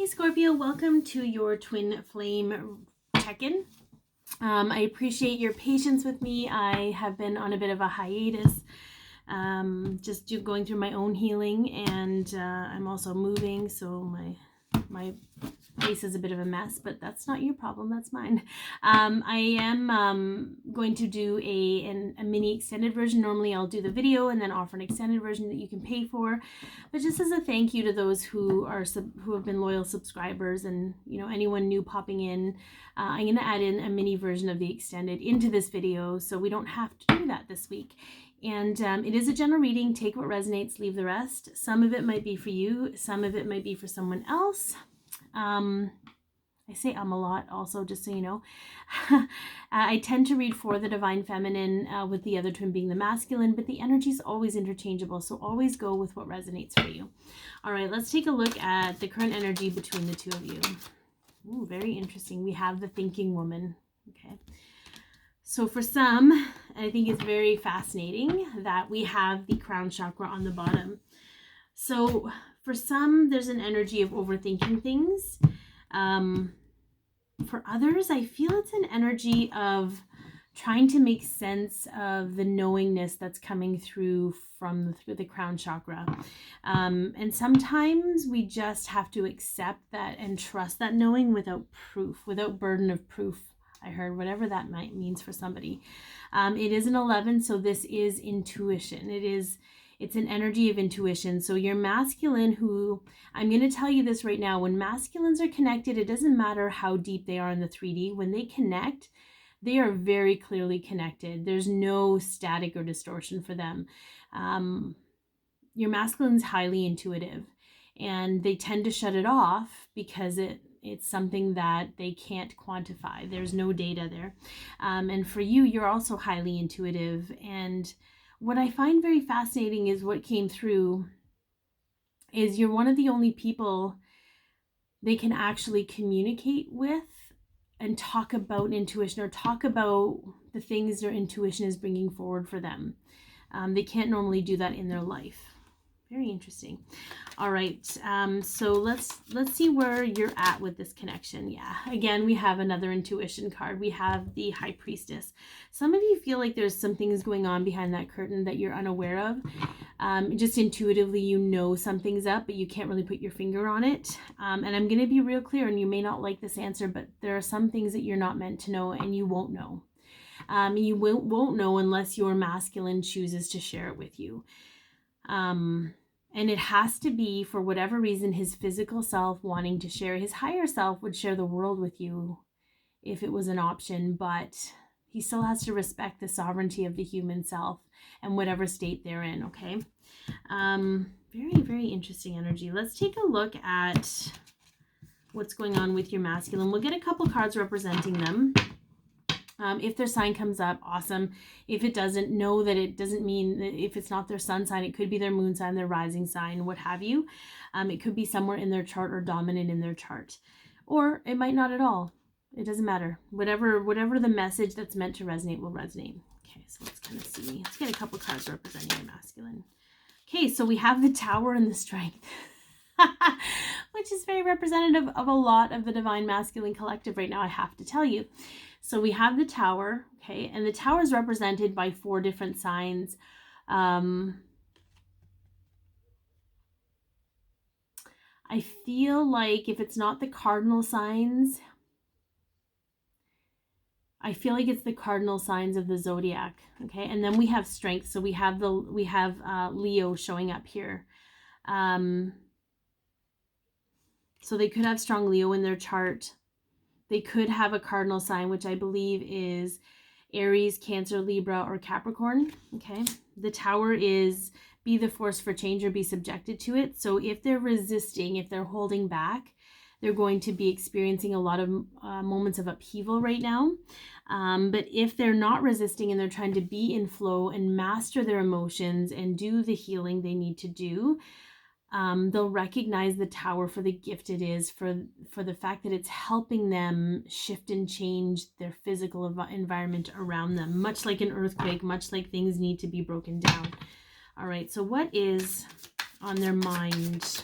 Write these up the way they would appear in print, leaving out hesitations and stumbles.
Hey Scorpio, welcome to your twin flame check-in. I appreciate your patience with me. I have been on a bit of a hiatus, just going through my own healing, and I'm also moving, so my face is a bit of a mess, but that's not your problem, that's mine. I am going to do a mini extended version. Normally I'll do the video and then offer an extended version that you can pay for, but just as a thank you to those who have been loyal subscribers, and anyone new popping in, I'm going to add in a mini version of the extended into this video, so we don't have to do that this week. And it is a general reading. Take what resonates, leave the rest. Some of it might be for you, some of it might be for someone else. I say a lot also, just so you know. I tend to read for the divine feminine, with the other twin being the masculine, but the energy is always interchangeable, so always go with what resonates for you. All right, let's take a look at the current energy between the two of you. Ooh, very interesting. We have the thinking woman. Okay. So for some, I think it's very fascinating that we have the crown chakra on the bottom. So for some, there's an energy of overthinking things. For others, I feel it's an energy of trying to make sense of the knowingness that's coming through through the crown chakra. And sometimes we just have to accept that and trust that knowing without proof, without burden of proof. I heard, whatever that means for somebody. It is an 11, so this is intuition. It's an energy of intuition. So your masculine, who, I'm going to tell you this right now, when masculines are connected, it doesn't matter how deep they are in the 3D. When they connect, they are very clearly connected. There's no static or distortion for them. Your masculine's highly intuitive, and they tend to shut it off because it's something that they can't quantify. There's no data there. And for you, you're also highly intuitive. And what I find very fascinating is what came through is you're one of the only people they can actually communicate with and talk about intuition, or talk about the things their intuition is bringing forward for them. They can't normally do that in their life. Very interesting. All right, so let's see where you're at with this connection. Yeah, again, we have another intuition card. We have the High Priestess. Some of you feel like there's some things going on behind that curtain that you're unaware of. Just intuitively, you know something's up, but you can't really put your finger on it. And I'm going to be real clear, and you may not like this answer, but there are some things that you're not meant to know, and you won't know. You won't know unless your masculine chooses to share it with you. And it has to be, for whatever reason, his physical self wanting to share. His higher self would share the world with you if it was an option, but he still has to respect the sovereignty of the human self and whatever state they're in, okay? Very, very interesting energy. Let's take a look at what's going on with your masculine. We'll get a couple cards representing them. If their sign comes up, awesome. If it doesn't, know that it doesn't mean, if it's not their sun sign, it could be their moon sign, their rising sign, what have you. It could be somewhere in their chart or dominant in their chart. Or it might not at all. It doesn't matter. Whatever the message that's meant to resonate will resonate. Okay, so let's kind of see. Let's get a couple cards representing your masculine. Okay, so we have the Tower and the Strength. Which is very representative of a lot of the Divine Masculine Collective right now, I have to tell you. So we have the Tower, okay, and the Tower is represented by 4 different signs. I feel like if it's not the cardinal signs, I feel like it's the cardinal signs of the Zodiac, okay, and then we have Strength. So we have Leo showing up here. So they could have strong Leo in their chart. They could have a cardinal sign, which I believe is Aries, Cancer, Libra, or Capricorn. Okay. The Tower is be the force for change or be subjected to it. So if they're resisting, if they're holding back, they're going to be experiencing a lot of moments of upheaval right now. But if they're not resisting and they're trying to be in flow and master their emotions and do the healing they need to do, they'll recognize the Tower for the gift it is, for the fact that it's helping them shift and change their physical environment around them, much like an earthquake, much like things need to be broken down. All right, so what is on their mind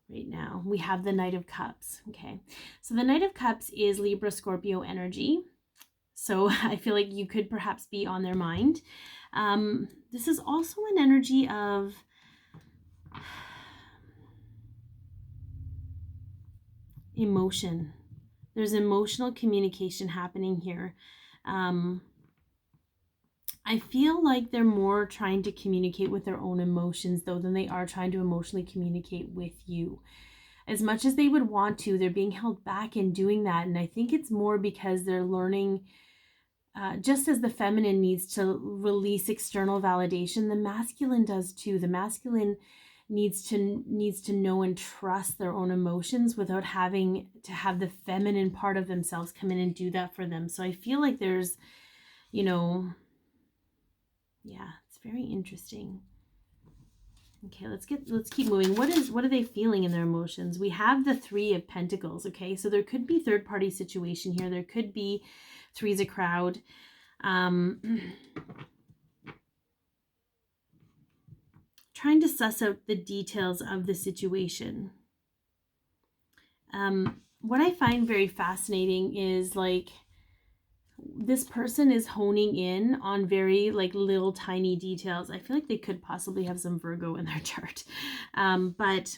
right now. We have the Knight of Cups. Okay, so the Knight of Cups is Libra Scorpio energy. So I feel like you could perhaps be on their mind. This is also an energy of emotion. There's emotional communication happening here. I feel like they're more trying to communicate with their own emotions, though, than they are trying to emotionally communicate with you. As much as they would want to, they're being held back in doing that. And I think it's more because they're learning, just as the feminine needs to release external validation, the masculine does too. The masculine needs to know and trust their own emotions without having to have the feminine part of themselves come in and do that for them. So I feel like there's, yeah, it's very interesting. Okay, let's keep moving. What are they feeling in their emotions? We have the Three of Pentacles. Okay, so there could be third party situation here. There could be three's a crowd. Trying to suss out the details of the situation. What I find very fascinating is like this person is honing in on very like little tiny details. I feel like they could possibly have some Virgo in their chart, but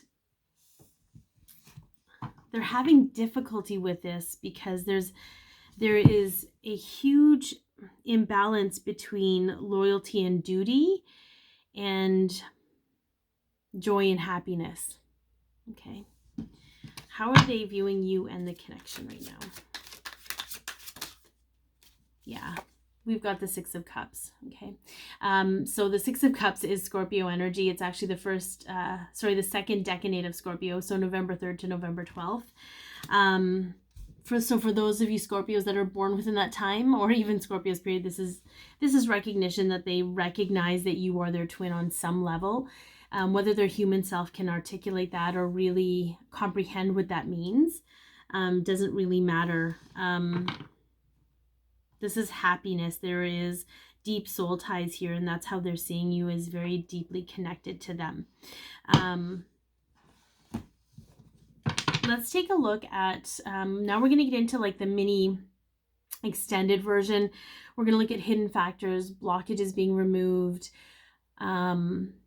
they're having difficulty with this because there is a huge imbalance between loyalty and duty and joy and happiness. Okay, how are they viewing you and the connection right now? Yeah, we've got the Six of Cups. Okay, so the Six of Cups is Scorpio energy. It's actually the second decade of Scorpio, so November 3rd to November 12th. For those of you Scorpios that are born within that time, or even Scorpios period, this is recognition that they recognize that you are their twin on some level. Whether their human self can articulate that or really comprehend what that means doesn't really matter. This is happiness. There is deep soul ties here, and that's how they're seeing you, as very deeply connected to them. Let's take a look at, now we're going to get into like the mini extended version. We're going to look at hidden factors, blockages being removed,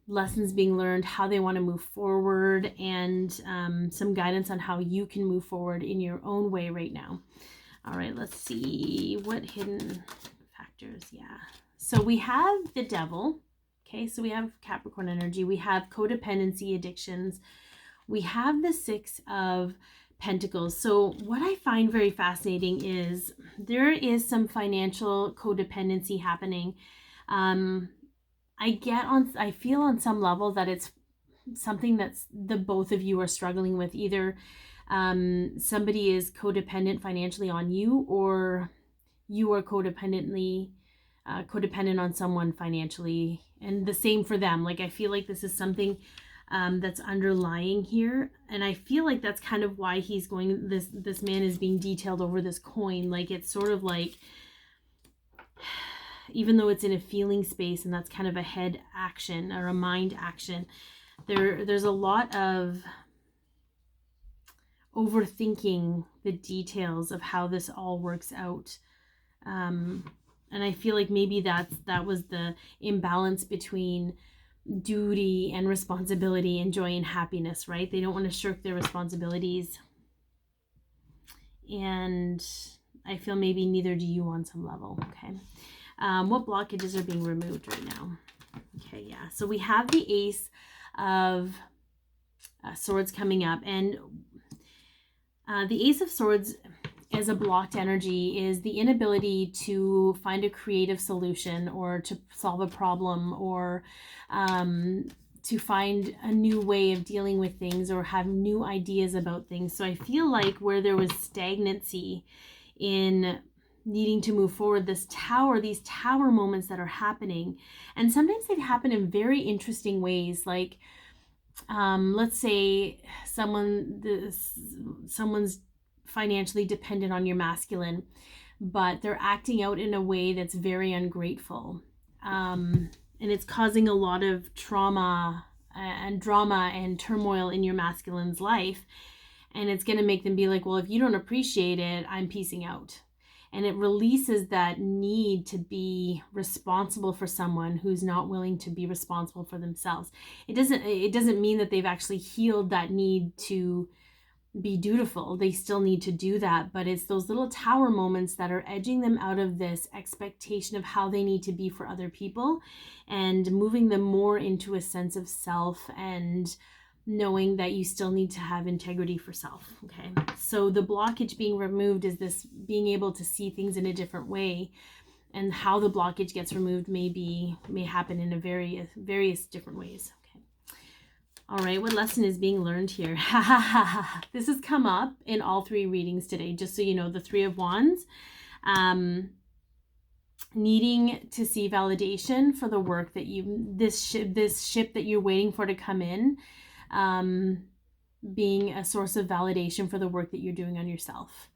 lessons being learned, how they want to move forward, and some guidance on how you can move forward in your own way right now. All right, let's see what hidden factors. Yeah. So we have the Devil. Okay, so we have Capricorn energy. We have codependency, addictions. We have the Six of Pentacles. So what I find very fascinating is there is some financial codependency happening. I feel on some level that it's something that's the both of you are struggling with. Either somebody is codependent financially on you, or you are codependent on someone financially, and the same for them. Like I feel like this is something that's underlying here, and I feel like that's kind of why he's going, this man is being detailed over this coin. Like it's sort of like, even though it's in a feeling space and that's kind of a head action or a mind action, there's a lot of overthinking the details of how this all works out. And I feel like maybe that was the imbalance between duty and responsibility and joy and happiness, right? They don't want to shirk their responsibilities. And I feel maybe neither do you on some level. Okay. What blockages are being removed right now? Okay, yeah. So we have the Ace of Swords coming up, and the Ace of Swords as a blocked energy is the inability to find a creative solution or to solve a problem, or to find a new way of dealing with things, or have new ideas about things. So I feel like where there was stagnancy in needing to move forward, these tower moments that are happening, and sometimes they happen in very interesting ways. Like let's say someone's financially dependent on your masculine, but they're acting out in a way that's very ungrateful, and it's causing a lot of trauma and drama and turmoil in your masculine's life. And it's going to make them be like, well, if you don't appreciate it, I'm peacing out. And it releases that need to be responsible for someone who's not willing to be responsible for themselves. It doesn't mean that they've actually healed that need to be dutiful. They still need to do that, but it's those little tower moments that are edging them out of this expectation of how they need to be for other people and moving them more into a sense of self and knowing that you still need to have integrity for self. Okay, so the blockage being removed is this being able to see things in a different way, and how the blockage gets removed may happen in a various different ways. Okay, all right, what lesson is being learned here? This has come up in all three readings today, just so you know. The Three of Wands, needing to see validation for the work that this ship that you're waiting for to come in, being a source of validation for the work that you're doing on yourself.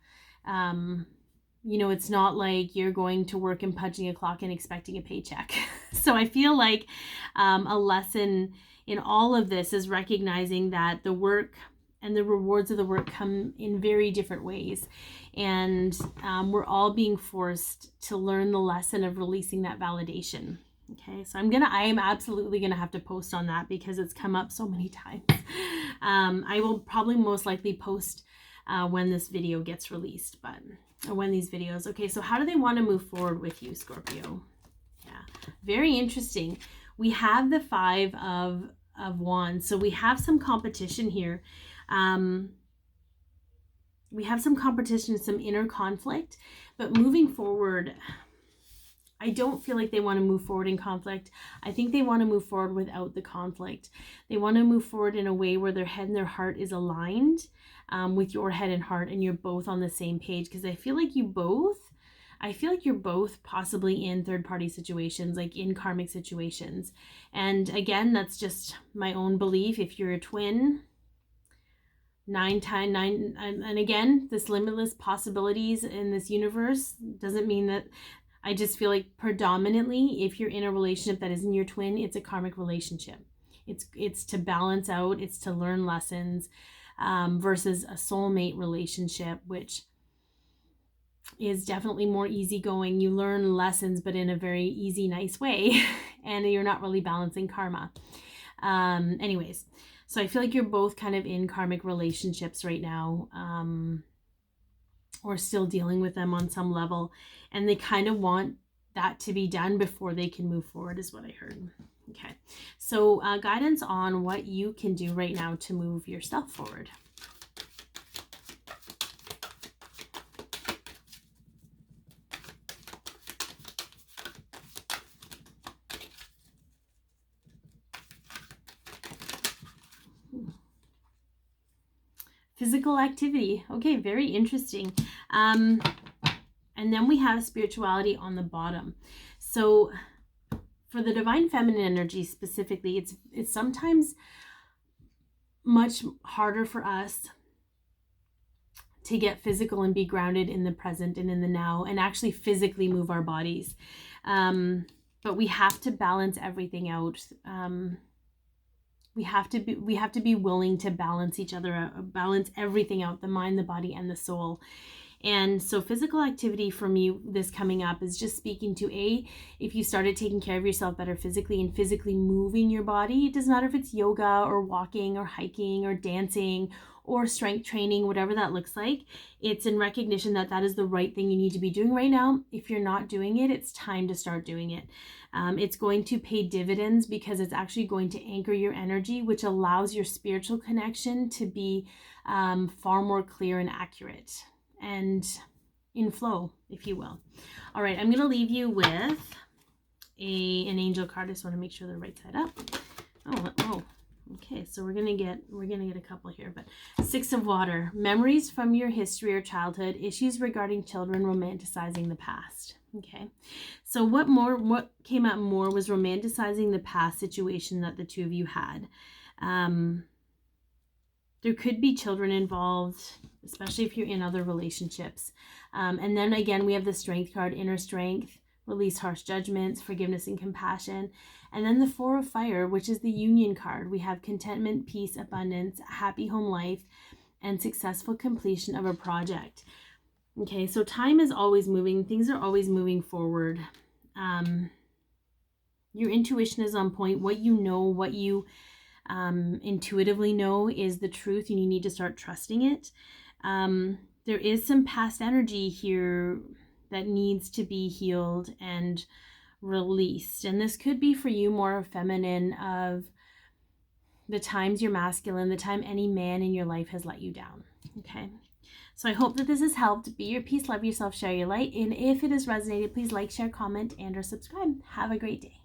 It's not like you're going to work and punching a clock and expecting a paycheck. So I feel like a lesson in all of this is recognizing that the work and the rewards of the work come in very different ways. And we're all being forced to learn the lesson of releasing that validation. Okay, so I am absolutely gonna have to post on that because it's come up so many times. I will probably most likely post when this video gets released, or when these videos. Okay, so how do they want to move forward with you, Scorpio? Yeah, very interesting. We have the Five of Wands, so we have some competition here. We have some competition, some inner conflict, but moving forward, I don't feel like they want to move forward in conflict. I think they want to move forward without the conflict. They want to move forward in a way where their head and their heart is aligned with your head and heart, and you're both on the same page. Because I feel like you're both possibly in third-party situations, like in karmic situations. And again, that's just my own belief. If you're a twin, 9 times 9, and again, this limitless possibilities in this universe doesn't mean that. I just feel like predominantly, if you're in a relationship that isn't your twin, it's a karmic relationship. It's to balance out, it's to learn lessons, versus a soulmate relationship, which is definitely more easygoing. You learn lessons, but in a very easy, nice way, and you're not really balancing karma. Anyways, so I feel like you're both kind of in karmic relationships right now, or still dealing with them on some level, and they kind of want that to be done before they can move forward, is what I heard. Okay, so guidance on what you can do right now to move yourself forward. Physical activity. Okay, very interesting. And then we have spirituality on the bottom. So for the divine feminine energy specifically, it's sometimes much harder for us to get physical and be grounded in the present and in the now and actually physically move our bodies. But we have to balance everything out. We have to be willing to balance each other out, balance everything out, the mind, the body, and the soul. And so physical activity for me this coming up is just speaking to if you started taking care of yourself better physically and physically moving your body. It doesn't matter if it's yoga or walking or hiking or dancing or strength training, whatever that looks like. It's in recognition that that is the right thing you need to be doing right now. If you're not doing it, it's time to start doing it. It's going to pay dividends because it's actually going to anchor your energy, which allows your spiritual connection to be far more clear and accurate and in flow, if you will. All right, I'm going to leave you with an angel card. I just want to make sure they're right side up. Oh, okay. So we're gonna get a couple here, but Six of Water, memories from your history or childhood, issues regarding children, romanticizing the past. Okay, so what came up more was romanticizing the past situation that the two of you had. There could be children involved, especially if you're in other relationships. And then again, we have the Strength card, inner strength, release harsh judgments, forgiveness and compassion. And then the Four of Fire, which is the Union card. We have contentment, peace, abundance, happy home life, and successful completion of a project. Okay, so time is always moving. Things are always moving forward. Your intuition is on point. What you know, what you intuitively know is the truth, and you need to start trusting it. There is some past energy here that needs to be healed and released. And this could be for you more feminine, of the times you're masculine, the time any man in your life has let you down. Okay. So I hope that this has helped. Be your peace, love yourself, share your light. And if it has resonated, please like, share, comment, and or subscribe. Have a great day.